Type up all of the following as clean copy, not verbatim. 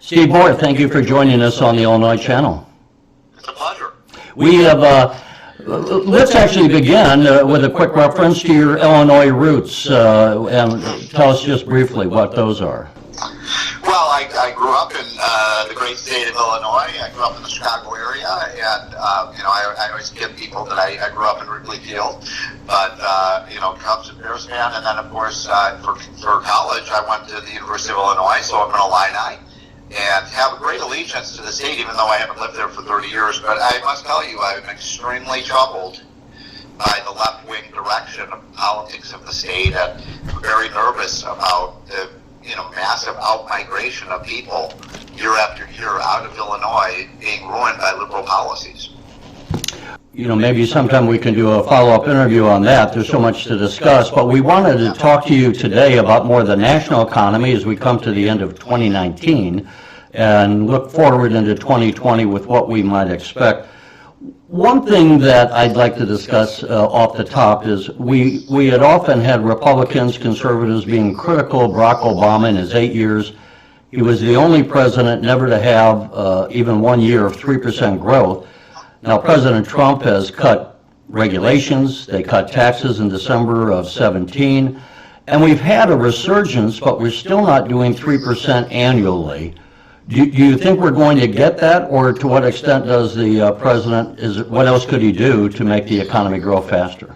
Steve Moore, thank you for joining us on the Illinois Channel. It's a pleasure. We have, let's actually begin with a quick reference to your Illinois roots, and tell us just briefly what those are. Well, I grew up in the great state of Illinois. I grew up in the Chicago area, and I always kid people that I grew up in Wrigley Field, but Cubs and Bears fan. And then, of course, for college, I went to the University of Illinois, so I'm an Illini, and have a great allegiance to the state, even though I haven't lived there for 30 years. But I must tell you, I'm extremely troubled by the left-wing direction of politics of the state, and very nervous about the massive out-migration of people year after year out of Illinois being ruined by liberal policies. Maybe sometime we can do a follow-up interview on that. There's so much to discuss, but we wanted to talk to you today about more of the national economy as we come to the end of 2019 and look forward into 2020 with what we might expect. One thing that I'd like to discuss off the top is we had often had Republicans, conservatives being critical of Barack Obama in his 8 years. He was the only president never to have even 1 year of 3% growth. Now, President Trump has cut regulations. They cut taxes in December of 17. And we've had a resurgence, but we're still not doing 3% annually. Do you think we're going to get that, or to what extent does the president, what else could he do to make the economy grow faster?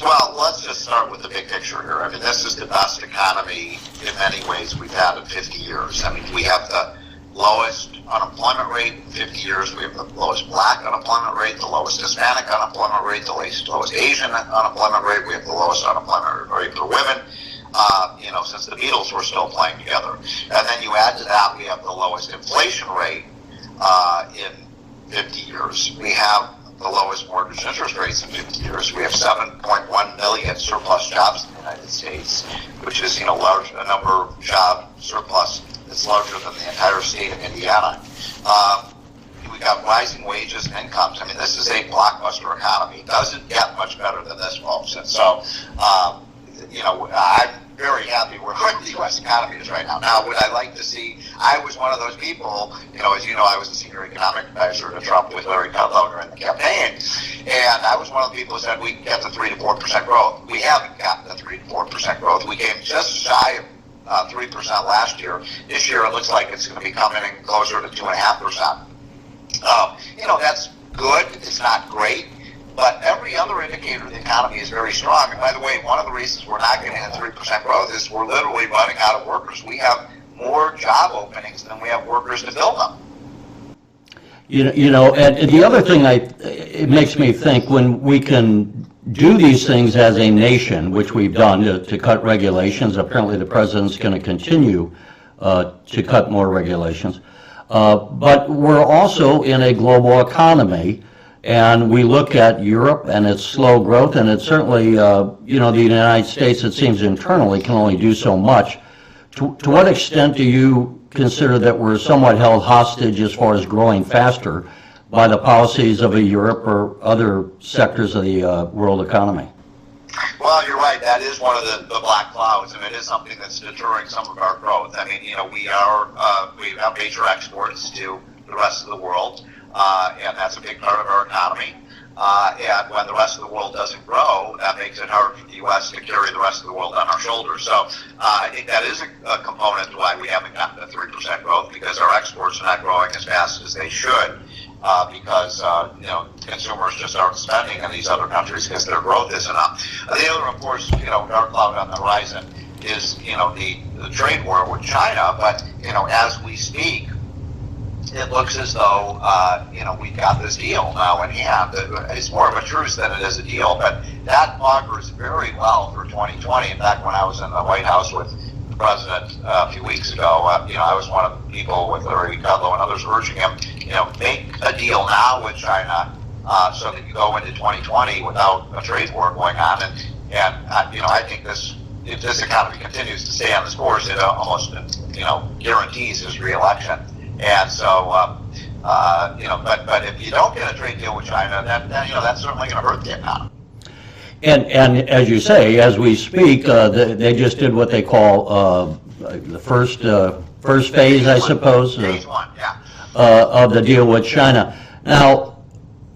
Well, let's just start with the big picture here. I mean, this is the best economy in many ways we've had in 50 years. I mean, we have the lowest unemployment rate in 50 years. We have the lowest black unemployment rate, the lowest Hispanic unemployment rate, the lowest Asian unemployment rate. We have the lowest unemployment rate for women. Since the Beatles were still playing together. And then you add to that, we have the lowest inflation rate in 50 years. We have the lowest mortgage interest rates in 50 years. We have 7.1 million surplus jobs in the United States, which is, a number of job surplus that's larger than the entire state of Indiana. We got rising wages and incomes. I mean, this is a blockbuster economy. It doesn't get much better than this, folks. And so, I'm very happy where the U.S. economy is right now. Now, would I like to see, I was one of those people, as you know, I was the senior economic advisor to Trump with Larry Kudlow during the campaign, and I was one of the people who said we get the 3 to 4% growth. We haven't gotten the 3 to 4% growth. We came just shy of 3% last year. This year, it looks like it's going to be coming in closer to 2.5%. That's good. It's not great. But every other indicator of the economy is very strong. And by the way, one of the reasons we're not getting a 3% growth is we're literally running out of workers. We have more job openings than we have workers to fill them. And the other thing it makes me think, when we can do these things as a nation, which we've done to cut regulations, apparently the president's going to continue to cut more regulations, but we're also in a global economy. And we look at Europe and its slow growth, and it's certainly, the United States, it seems internally, can only do so much. To what extent do you consider that we're somewhat held hostage as far as growing faster by the policies of Europe or other sectors of the world economy? Well, you're right. That is one of the black clouds, and it is something that's deterring some of our growth. I mean, we have major exports to the rest of the world. And that's a big part of our economy. And when the rest of the world doesn't grow, that makes it hard for the U.S. to carry the rest of the world on our shoulders. So I think that is a component to why we haven't gotten to 3% growth, because our exports are not growing as fast as they should, because consumers just aren't spending in these other countries because their growth isn't up. The other, of course, dark cloud on the horizon is the trade war with China. But as we speak, it looks as though, we've got this deal now in hand. It's more of a truce than it is a deal, but that augurs very well for 2020. In fact, when I was in the White House with the president a few weeks ago, I was one of the people with Larry Kudlow and others urging him, make a deal now with China so that you go into 2020 without a trade war going on. And I think if this economy continues to stay on this course, it almost, guarantees his re-election. And so, but if you don't get a trade deal with China, then that's certainly going to hurt the economy. And as you say, as we speak, they just did what they call the first first phase, I suppose, Phase one, yeah. of the deal with China. Now,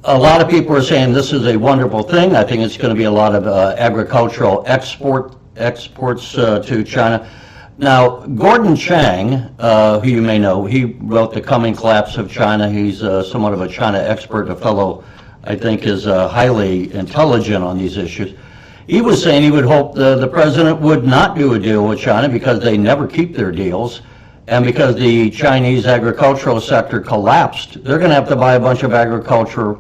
a lot of people are saying this is a wonderful thing. I think it's going to be a lot of agricultural exports to China. Now, Gordon Chang, who you may know, he wrote The Coming Collapse of China. He's somewhat of a China expert, a fellow I think is highly intelligent on these issues. He was saying he would hope the president would not do a deal with China because they never keep their deals, and because the Chinese agricultural sector collapsed, they're going to have to buy a bunch of agriculture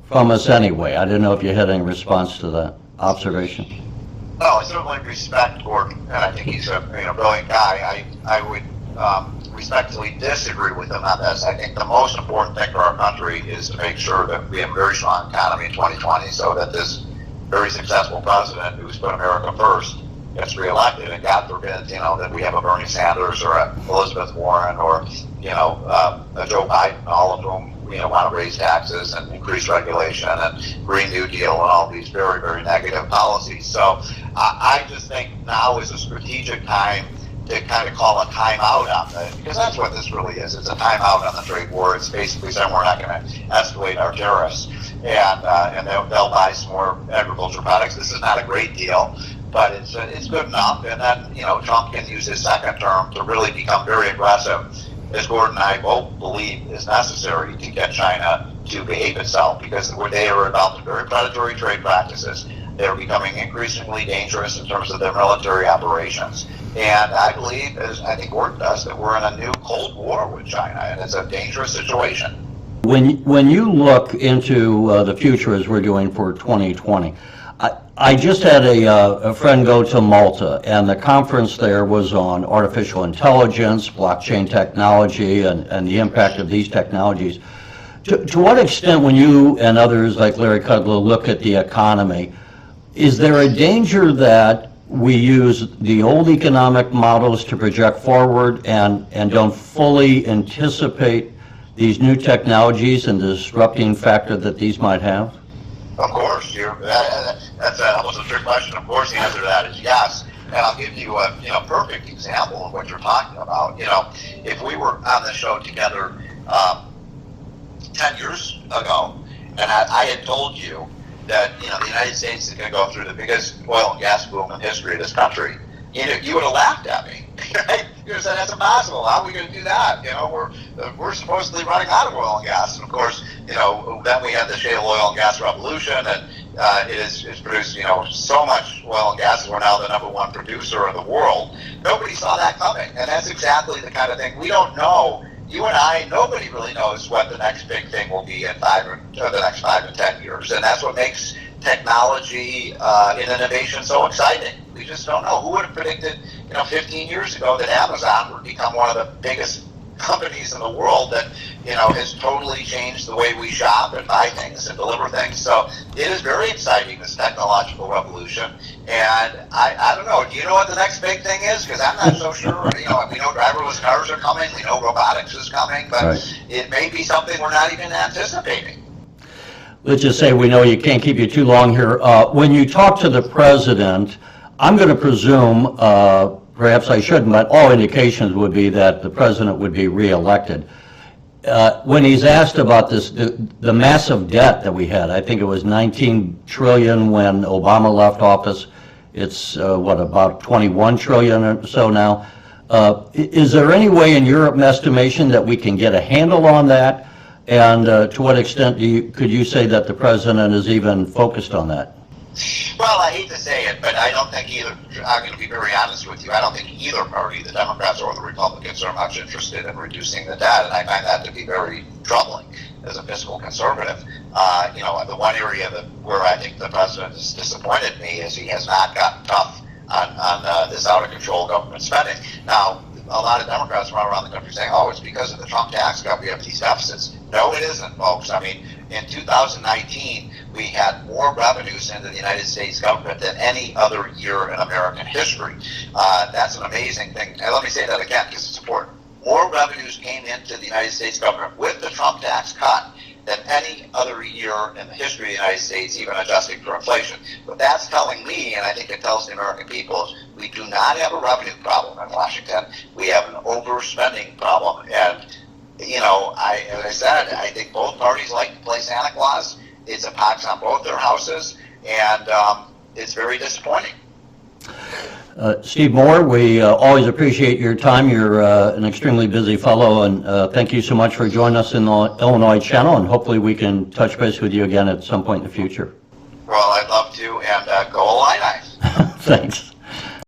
from us anyway. I didn't know if you had any response to that observation. Well, I certainly respect Gordon, and I think he's a brilliant guy. I would respectfully disagree with him on this. I think the most important thing for our country is to make sure that we have a very strong economy in 2020 so that this very successful president who's put America first gets reelected, and God forbid, that we have a Bernie Sanders or a Elizabeth Warren or, a Joe Biden, all of whom, want to raise taxes and increase regulation and Green New Deal and all these very, very negative policies. So I just think now is a strategic time to kind of call a timeout on this, because that's what this really is. It's a timeout on the trade war. It's basically saying we're not going to escalate our tariffs, and they'll buy some more agriculture products. This is not a great deal, but it's good enough. And then Trump can use his second term to really become very aggressive, as Gordon and I both believe is necessary to get China to behave itself, because they are adopting very predatory trade practices. They're becoming increasingly dangerous in terms of their military operations. And I believe, as I think Gordon does, that we're in a new Cold War with China, and it's a dangerous situation. When you look into the future, as we're doing for 2020, I just had a friend go to Malta, and the conference there was on artificial intelligence, blockchain technology, and the impact of these technologies. To what extent, when you and others like Larry Kudlow look at the economy, is there a danger that we use the old economic models to project forward and don't fully anticipate these new technologies and the disrupting factor that these might have? Of course, that's almost a trick question. Of course, the answer to that is yes. And I'll give you a perfect example of what you're talking about. If we were on the show together 10 years ago, and I had told you that the United States is going to go through the biggest oil and gas boom in history of this country, you would have laughed at me. Right? You would have said, that's impossible. How are we going to do that? We're supposedly running out of oil and gas. And of course, then we had the shale oil and gas revolution, and it's produced, so much oil and gas, we're now the #1 producer in the world. Nobody saw that coming. And that's exactly the kind of thing we don't know. You and I, nobody really knows what the next big thing will be in the next 5 to 10 years. And that's what makes technology and innovation so exciting. We just don't know. Who would have predicted, 15 years ago that Amazon would become one of the biggest companies in the world that, has totally changed the way we shop and buy things and deliver things. So it is very exciting, this technological revolution. And I don't know, do you know what the next big thing is? Because I'm not so sure. We know driverless cars are coming. We know robotics is coming. But right. It may be something we're not even anticipating. Let's just say we know you can't keep you too long here. When you talk to the president, I'm going to presume, perhaps I shouldn't, but all indications would be that the president would be reelected. When he's asked about this, the massive debt that we had, I think it was 19 trillion when Obama left office. It's about 21 trillion or so now. Is there any way in your estimation that we can get a handle on that? And to what extent could you say that the president is even focused on that? Well, I hate to say it, but I don't think either, I'm going to be very honest with you, I don't think either party, the Democrats or the Republicans, are much interested in reducing the debt, and I find that to be very troubling as a fiscal conservative. The one area where I think the president has disappointed me is he has not gotten tough on this out-of-control government spending. Now, a lot of Democrats run around the country saying, it's because of the Trump tax cut we have these deficits. No, it isn't, folks. I mean, in 2019, we had more revenues into the United States government than any other year in American history. That's an amazing thing. And let me say that again because it's important. More revenues came into the United States government with the Trump tax cut than any other year in the history of the United States, even adjusting for inflation. But that's telling me, and I think it tells the American people, we do not have a revenue problem in Washington. We have an overspending problem. And, you know, as I said, I think both parties like to play Santa Claus. It's a pox on both their houses, and it's very disappointing. Steve Moore, we always appreciate your time. You're an extremely busy fellow, and thank you so much for joining us in the Illinois channel, and hopefully we can touch base with you again at some point in the future. Well, I'd love to, and go Illini. Thanks.